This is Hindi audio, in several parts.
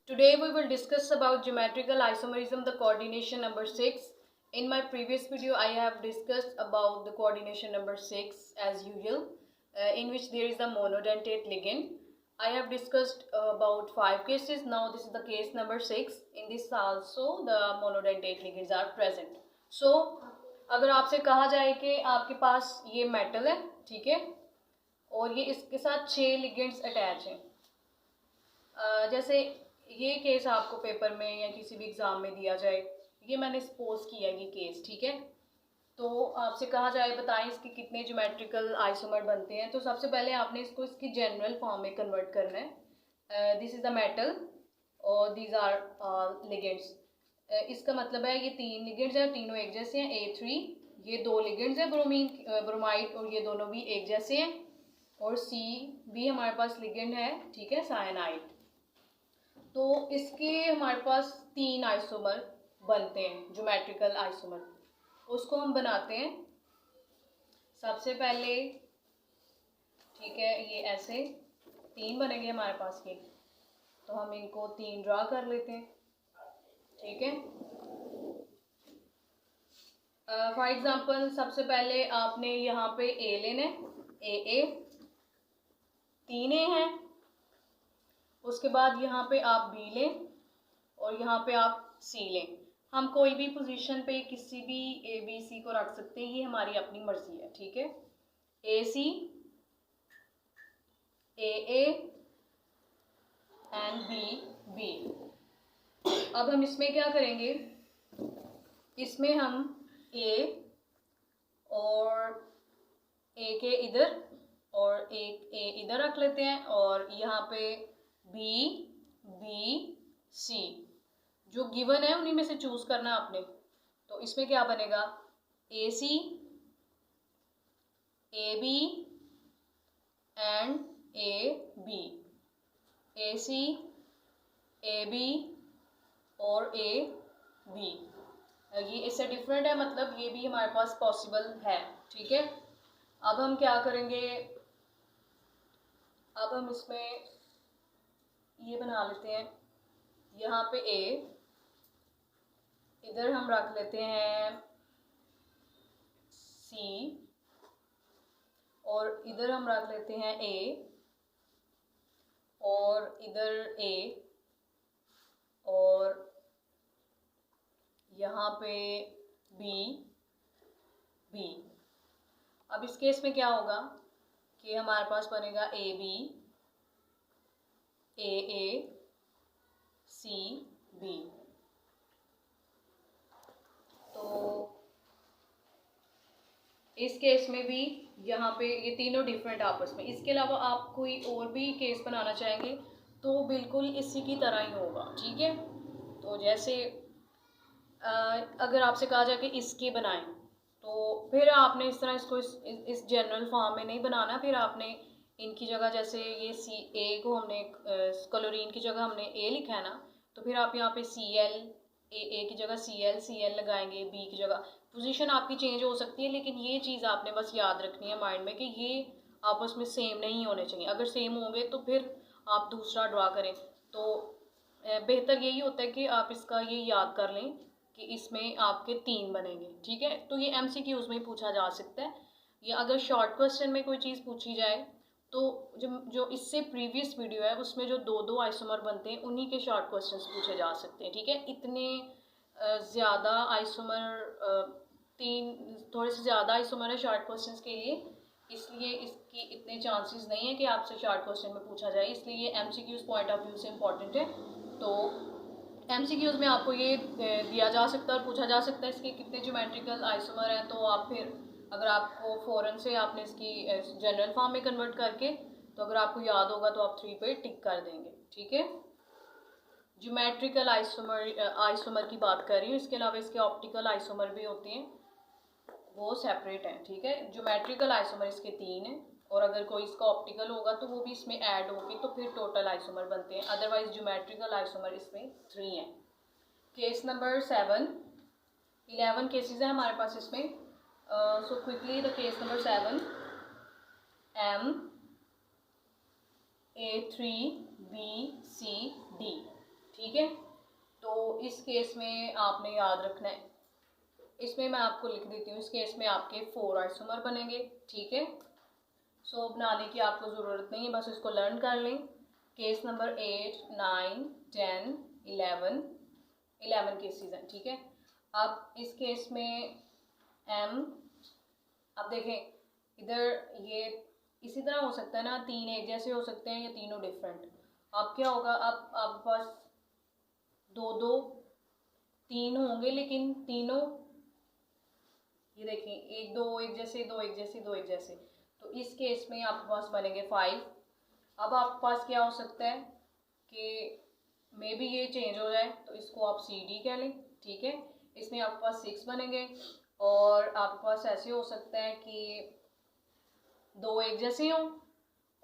Today we will discuss about geometrical isomerism, the coordination number 6. In my previous video I have discussed about the coordination number 6 as usual, in which there is the monodentate ligand. I have discussed about 5 cases. Now this is the case number 6. In this also the monodentate ligands are present. So अगर आपसे कहा जाए कि आपके पास ये मेटल है, ठीक है, और ये इसके साथ 6 लिगेंड्स अटैच हैं, जैसे ये केस आपको पेपर में या किसी भी एग्ज़ाम में दिया जाए, ये मैंने सपोज किया ये केस, ठीक है। तो आपसे कहा जाए बताएं इसके कितने ज्योमेट्रिकल आइसोमर बनते हैं, तो सबसे पहले आपने इसको इसकी जनरल फॉर्म में कन्वर्ट करना है। दिस इज़ द मेटल और दीज आर लिगेंड्स। इसका मतलब है ये 3 लिगेंड्स हैं, तीनों एक जैसे हैं। A3 ये 2 लिगेंड्स हैं, ब्रोमाइड, और ये दोनों भी एक जैसे हैं। और C भी हमारे पास लिगेंड है, ठीक है, साइनाइड। तो इसके हमारे पास 3 आइसोमर बनते हैं, ज्योमेट्रिकल आइसोमर। उसको हम बनाते हैं सबसे पहले, ठीक है, ये ऐसे 3 बनेंगे हमारे पास ये। तो हम इनको 3 ड्रा कर लेते हैं, ठीक है। फॉर एग्जांपल सबसे पहले आपने यहाँ पे A लेना है, AA 3 A हैं। उसके बाद यहाँ पे आप B लें और यहाँ पे आप C लें। हम कोई भी पोजीशन पे किसी भी ABC को रख सकते हैं, ये हमारी अपनी मर्जी है, ठीक है। AC, AA and B। अब हम इसमें क्या करेंगे, इसमें हम A और A के इधर और एक A इधर रख लेते हैं, और यहाँ पे B, B, C जो गिवन है उन्हीं में से चूज करना है आपने। तो इसमें क्या बनेगा, AC, AB and AB, AC, AB और AB। ये इससे डिफरेंट है, मतलब ये भी हमारे पास पॉसिबल है, ठीक है। अब हम क्या करेंगे, अब हम इसमें ये बना लेते हैं, यहाँ पे A, इधर हम रख लेते हैं C, और इधर हम रख लेते हैं A, और इधर A, और यहाँ पे B। अब इस केस में क्या होगा कि हमारे पास बनेगा AB, AA, CB। तो इस केस में भी यहाँ पे ये तीनों डिफरेंट आपस में। इसके अलावा आप कोई और भी केस बनाना चाहेंगे तो बिल्कुल इसी की तरह ही होगा, ठीक है। तो जैसे अगर आपसे कहा जाए कि इसके बनाएं, तो फिर आपने इस तरह इसको इस जनरल फॉर्म में नहीं बनाना। फिर आपने इनकी जगह, जैसे ये A को हमने क्लोरीन की जगह हमने A लिखा है ना, तो फिर आप यहाँ पे Cl, A की जगह Cl लगाएंगे, B की जगह। पोजीशन आपकी चेंज हो सकती है, लेकिन ये चीज़ आपने बस याद रखनी है माइंड में कि ये आपस में सेम नहीं होने चाहिए। अगर सेम होंगे तो फिर आप दूसरा ड्रा करें। तो बेहतर यही होता है कि आप इसका ये याद कर लें कि इसमें आपके 3 बनेंगे, ठीक है। तो ये MCQs में पूछा जा सकता है, या अगर शॉर्ट क्वेश्चन में कोई चीज़ पूछी जाए तो जो इससे प्रीवियस वीडियो है उसमें जो 2 आइसोमर बनते हैं उन्हीं के शॉर्ट क्वेश्चंस पूछे जा सकते हैं, ठीक है। इतने ज़्यादा आइसोमर, 3 थोड़े से ज़्यादा आइसोमर है शॉर्ट क्वेश्चंस के लिए, इसलिए इसकी इतने चांसेस नहीं है कि आपसे शॉर्ट क्वेश्चन में पूछा जाए, इसलिए ये MCQs पॉइंट ऑफ व्यू से इम्पॉर्टेंट है। तो MCQs में आपको ये दिया जा सकता है और पूछा जा सकता है इसके कितने ज्योमेट्रिकल आइसोमर हैं। तो आप फिर अगर आपको फ़ौरन से आपने इसकी जनरल फॉर्म में कन्वर्ट करके, तो अगर आपको याद होगा तो आप 3 पे टिक कर देंगे, ठीक है। ज्योमेट्रिकल आइसोमर की बात कर रही हूँ, इसके अलावा इसके ऑप्टिकल आइसोमर भी होते हैं, वो सेपरेट हैं, ठीक है। ज्योमेट्रिकल आइसोमर इसके 3 हैं, और अगर कोई इसका ऑप्टिकल होगा तो वो भी इसमें ऐड होगी, तो फिर टोटल आइसोमर बनते हैं। अदरवाइज ज्योमेट्रिकल आइसोमर इसमें 3 हैं। केस नंबर 7, 11 केसेस हैं हमारे पास इसमें। So quickly the case number 7, M A3 B C D, ठीक है। तो इस केस में आपने याद रखना है, इसमें मैं आपको लिख देती हूँ, इस केस में आपके 4 आइसोमर बनेंगे। ठीक है, सो बनाने की आपको ज़रूरत नहीं है, बस इसको लर्न कर लें। केस नंबर 8, 9, 10, 11 केसेस हैं। ठीक है, अब इस केस में एम, अब देखें इधर ये इसी तरह हो सकता है ना, 3 एक जैसे हो सकते हैं या तीनों डिफरेंट। अब क्या होगा, अब आपके पास 2 2 3 होंगे, लेकिन तीनों ये देखें 1 2 एक जैसे, 2 एक जैसे, 2 एक जैसे। तो इस केस में आपके पास बनेंगे 5। अब आपके पास क्या हो सकता है कि मे भी ये चेंज हो जाए, तो इसको आप सी डी कह लें। ठीक है, इसमें आपके पास 6 बनेंगे, और आपके पास ऐसे हो सकता है कि 2 एक जैसे हों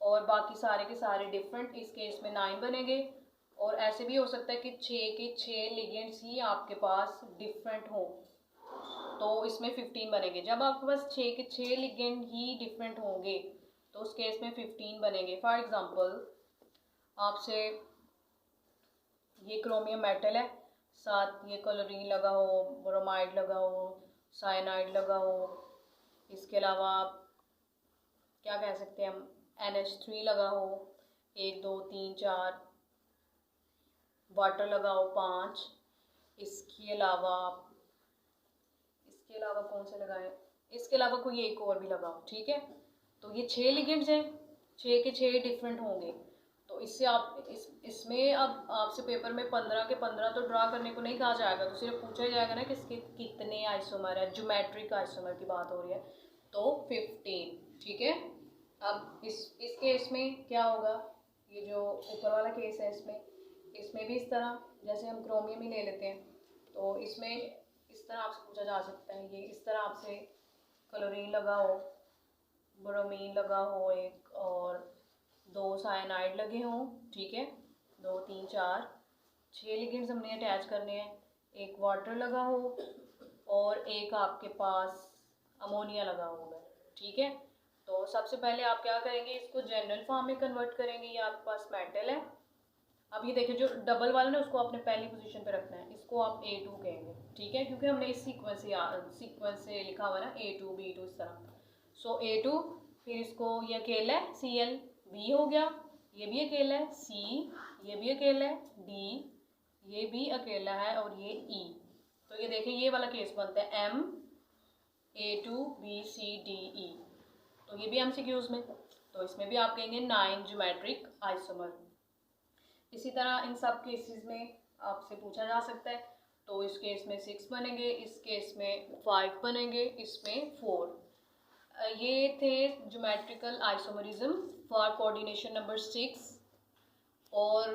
और बाकी सारे के सारे डिफरेंट, इस केस में 9 बनेंगे। और ऐसे भी हो सकता है कि 6 के 6 लिगेंड्स ही आपके पास डिफरेंट हों, तो इसमें 15 बनेंगे। जब आपके पास 6 के 6 लिगेंड ही डिफरेंट होंगे तो उस केस में 15 बनेंगे। फॉर एग्जांपल आपसे ये क्रोमियम मेटल है, साथ ये क्लोरीन लगा हो, ब्रोमाइड लगा हो, साइनाइड लगा हो, इसके अलावा क्या कह सकते हैं हम, NH3 लगा हो, 1 2 3 4, वाटर लगा हो 5, इसके अलावा कौन से लगाए, इसके अलावा कोई एक और भी लगाओ। ठीक है, तो ये 6 लिगेंड्स हैं, 6 के 6 डिफरेंट होंगे। तो इससे आप इसमें अब आपसे पेपर में 15 के 15 तो ड्रा करने को नहीं कहा जाएगा, तो सिर्फ पूछा जाएगा ना कि इसके कितने आइसोमर है, ज्योमेट्रिक आइसोमर की बात हो रही है, तो 15। ठीक है, अब इस केस में क्या होगा, ये जो ऊपर वाला केस है इसमें भी इस तरह, जैसे हम क्रोमियम ही ले लेते हैं, तो इसमें इस तरह आपसे पूछा जा सकता है, ये इस तरह आपसे क्लोरीन लगा हो, ब्रोमीन लगा हो एक, और 2 साइनाइड लगे हों। ठीक है, 2 3 4 6 लिगेंड्स हमने अटैच करने हैं, एक वाटर लगा हो और एक आपके पास अमोनिया लगा होगा। ठीक है, तो सबसे पहले आप क्या करेंगे, इसको जनरल फॉर्म में कन्वर्ट करेंगे। ये आपके पास मेटल है, अब ये देखिए जो डबल वाला ना उसको आपने पहली पोजीशन पे रखना है, इसको आप A2 कहेंगे। ठीक है, क्योंकि हमने इस सीक्वेंस से लिखा हुआ है ना, A2 B2 इस तरह। सो A2, फिर इसको ये अकेला है Cl, B हो गया, ये भी अकेला है C, ये भी अकेला है D, ये भी अकेला है, और ये E। तो ये देखिए ये वाला केस बनता है M A2 B C D E। तो ये भी MCQs में, तो इसमें भी आप कहेंगे 9 ज्योमेट्रिक आइसोमर। इसी तरह इन सब केसेस में आपसे पूछा जा सकता है, तो इस केस में 6 बनेंगे, इस केस में 5 बनेंगे, इसमें 4। ये थे geometrical isomerism for coordination number 6। और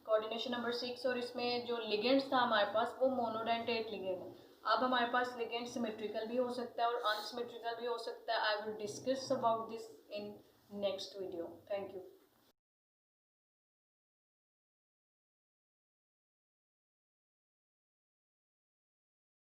कोऑर्डिनेशन नंबर 6, और इसमें जो लिगेंड्स था हमारे पास वो मोनोडेंटेट लिगेंड है। अब हमारे पास लिगेंड सिमेट्रिकल भी हो सकता है और अनसिमेट्रिकल भी हो सकता है। I will discuss about this in next video. Thank you.